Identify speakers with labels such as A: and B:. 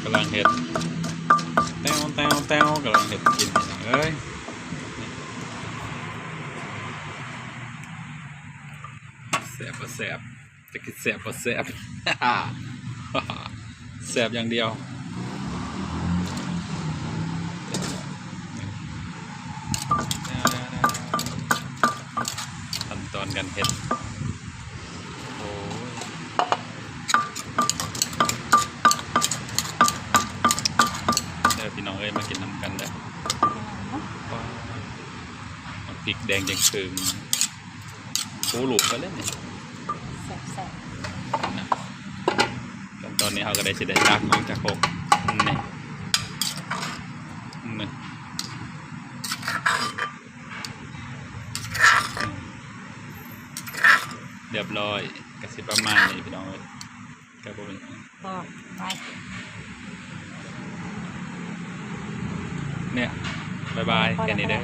A: กำลังเห็ดแต้วแต้วแต้วกำลังเห็ดกินเอ้ยแสบก็แสบจะกินแสบก็แสบแสบอย่างเดียวขั้นตอนการเห็ดโอ้ยเดี๋ยวพี่น้องเอ้ยมากินน้ำกันได้พริกแดงยังคืนปูหลุกไปเล่นเนี่ยตอนนี้เขาก็ได้เสด็จจากออกจากหกนี่เรียบร้อยกระสิประมาณนี้พี่น้องเลยกระโบน
B: ไป
A: เนี่ยบายบายแค่นี้เด้อ